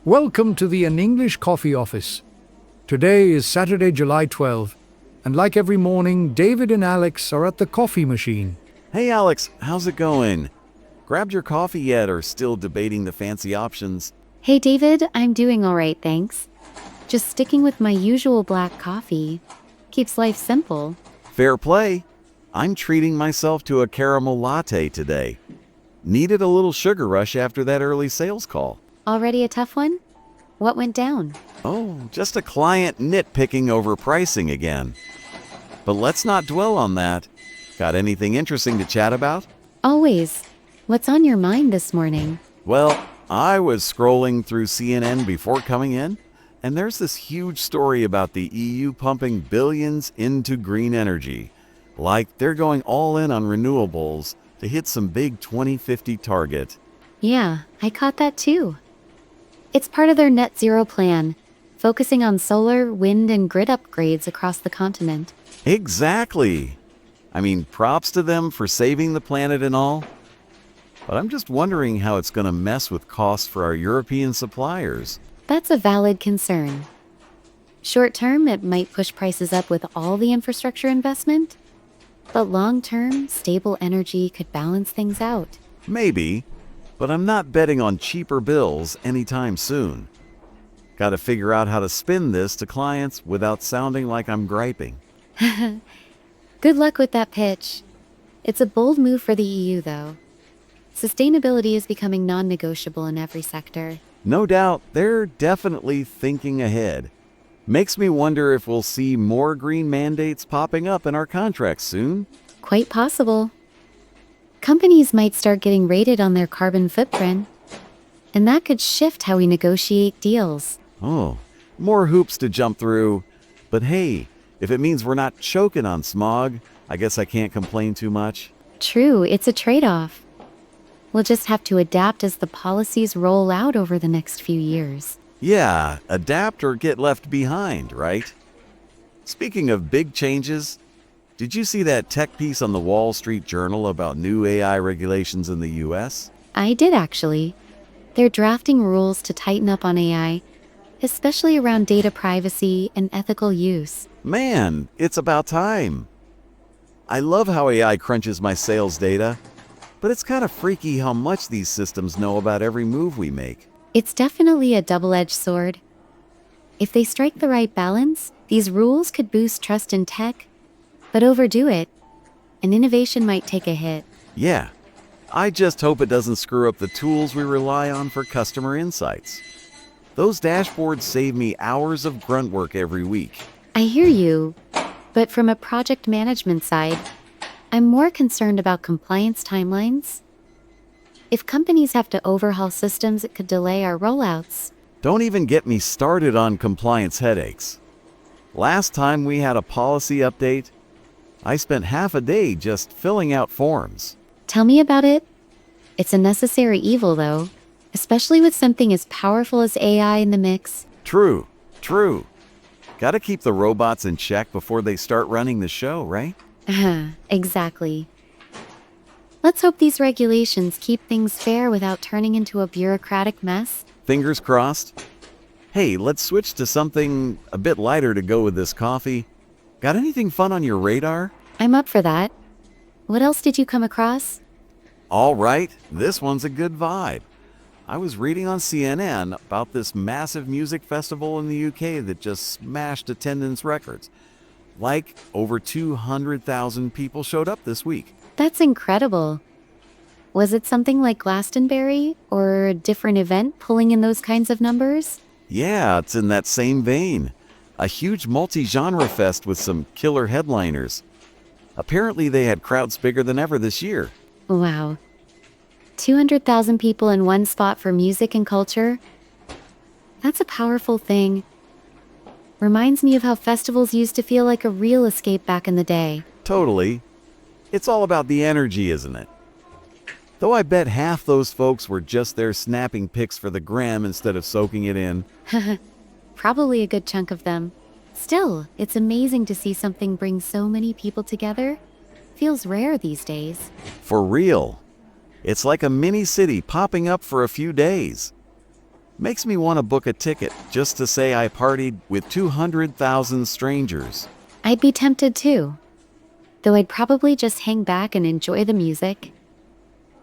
Welcome to the An English Coffee Office. Today is Saturday, July 12, and like every morning, David and Alex are at the coffee machine. Hey Alex, how's it going? Grabbed your coffee yet or still debating the fancy options? Hey David, I'm doing all right, thanks. Just sticking with my usual black coffee. Keeps life simple. Fair play. I'm treating myself to a caramel latte today. Needed a little sugar rush after that early sales call. Already a tough one? What went down? Oh, just a client nitpicking over pricing again. But let's not dwell on that. Got anything interesting to chat about? Always. What's on your mind this morning? Well, I was scrolling through CNN before coming in, and there's this huge story about the EU pumping billions into green energy. Like they're going all in on renewables to hit some big 2050 target. Yeah, I caught that too. It's part of their net zero plan, focusing on solar, wind, and grid upgrades across the continent. Exactly. I mean, props to them for saving the planet and all. But I'm just wondering how it's going to mess with costs for our European suppliers. That's a valid concern. Short term, it might push prices up with all the infrastructure investment. But long term, stable energy could balance things out. Maybe, but I'm not betting on cheaper bills anytime soon. Got to figure out how to spin this to clients without sounding like I'm griping. Good luck with that pitch. It's a bold move for the EU, though. Sustainability is becoming non-negotiable in every sector. No doubt, they're definitely thinking ahead. Makes me wonder if we'll see more green mandates popping up in our contracts soon. Quite possible. Companies might start getting rated on their carbon footprint, and that could shift how we negotiate deals. Oh, more hoops to jump through. But hey, if it means we're not choking on smog, I guess I can't complain too much. True, it's a trade-off. We'll just have to adapt as the policies roll out over the next few years. Yeah, adapt or get left behind, right? Speaking of big changes, did you see that tech piece on the Wall Street Journal about new AI regulations in the US? I did actually. They're drafting rules to tighten up on AI, especially around data privacy and ethical use. Man, it's about time. I love how AI crunches my sales data, but it's kind of freaky how much these systems know about every move we make. It's definitely a double-edged sword. If they strike the right balance, these rules could boost trust in tech, but overdo it, and innovation might take a hit. Yeah, I just hope it doesn't screw up the tools we rely on for customer insights. Those dashboards save me hours of grunt work every week. I hear you, but from a project management side, I'm more concerned about compliance timelines. If companies have to overhaul systems, it could delay our rollouts. Don't even get me started on compliance headaches. Last time we had a policy update, I spent half a day just filling out forms. Tell me about it. It's a necessary evil, though, especially with something as powerful as AI in the mix. True. Gotta keep the robots in check before they start running the show, right? Exactly. Let's hope these regulations keep things fair without turning into a bureaucratic mess. Fingers crossed. Hey, let's switch to something a bit lighter to go with this coffee. Got anything fun on your radar? I'm up for that. What else did you come across? All right, this one's a good vibe. I was reading on CNN about this massive music festival in the UK that just smashed attendance records. Like, over 200,000 people showed up this week. That's incredible. Was it something like Glastonbury or a different event pulling in those kinds of numbers? Yeah, it's in that same vein. A huge multi-genre fest with some killer headliners. Apparently they had crowds bigger than ever this year. Wow. 200,000 people in one spot for music and culture? That's a powerful thing. Reminds me of how festivals used to feel like a real escape back in the day. Totally. It's all about the energy, isn't it? Though I bet half those folks were just there snapping pics for the gram instead of soaking it in. Probably a good chunk of them. Still, it's amazing to see something bring so many people together. Feels rare these days. For real. It's like a mini city popping up for a few days. Makes me want to book a ticket just to say I partied with 200,000 strangers. I'd be tempted too, though I'd probably just hang back and enjoy the music.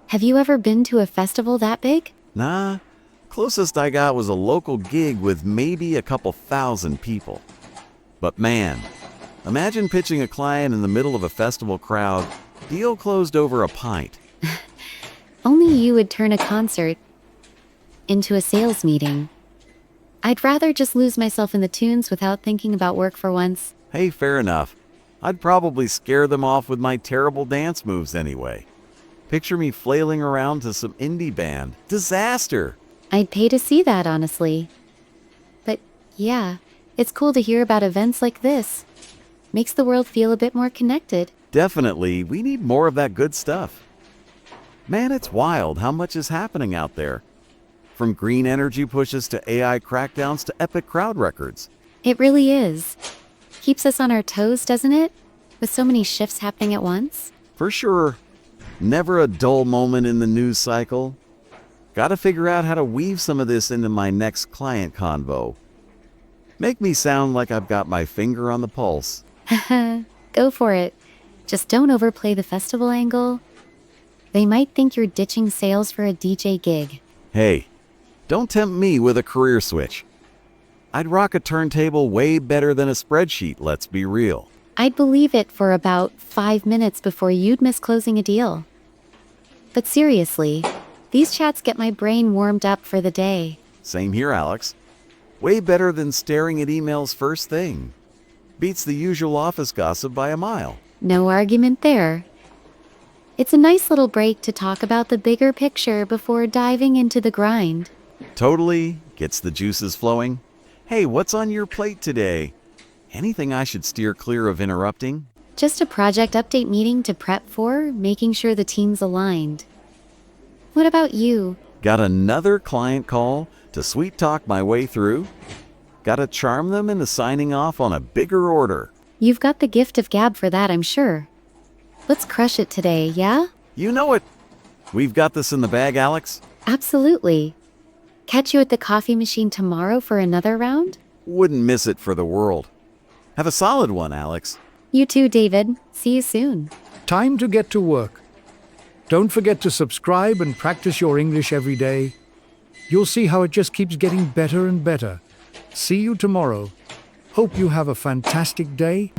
Have you ever been to a festival that big? Nah, closest I got was a local gig with maybe a couple thousand people. But man, imagine pitching a client in the middle of a festival crowd, deal closed over a pint. Only you would turn a concert into a sales meeting. I'd rather just lose myself in the tunes without thinking about work for once. Hey, fair enough. I'd probably scare them off with my terrible dance moves anyway. Picture me flailing around to some indie band. Disaster! I'd pay to see that, honestly. But yeah, it's cool to hear about events like this. Makes the world feel a bit more connected. Definitely, we need more of that good stuff. Man, it's wild how much is happening out there. From green energy pushes to AI crackdowns to epic crowd records. It really is. Keeps us on our toes, doesn't it? With so many shifts happening at once. For sure. Never a dull moment in the news cycle. Gotta figure out how to weave some of this into my next client convo. Make me sound like I've got my finger on the pulse. Go for it. Just don't overplay the festival angle. They might think you're ditching sales for a DJ gig. Hey, don't tempt me with a career switch. I'd rock a turntable way better than a spreadsheet, let's be real. I'd believe it for about 5 minutes before you'd miss closing a deal. But seriously, these chats get my brain warmed up for the day. Same here, Alex. Way better than staring at emails first thing. Beats the usual office gossip by a mile. No argument there. It's a nice little break to talk about the bigger picture before diving into the grind. Totally. Gets the juices flowing. Hey, what's on your plate today? Anything I should steer clear of interrupting? Just a project update meeting to prep for, making sure the team's aligned. What about you? Got another client call to sweet talk my way through? Gotta charm them into signing off on a bigger order. You've got the gift of gab for that, I'm sure. Let's crush it today, yeah? You know it. We've got this in the bag, Alex. Absolutely. Catch you at the coffee machine tomorrow for another round? Wouldn't miss it for the world. Have a solid one, Alex. You too, David. See you soon. Time to get to work. Don't forget to subscribe and practice your English every day. You'll see how it just keeps getting better and better. See you tomorrow. Hope you have a fantastic day.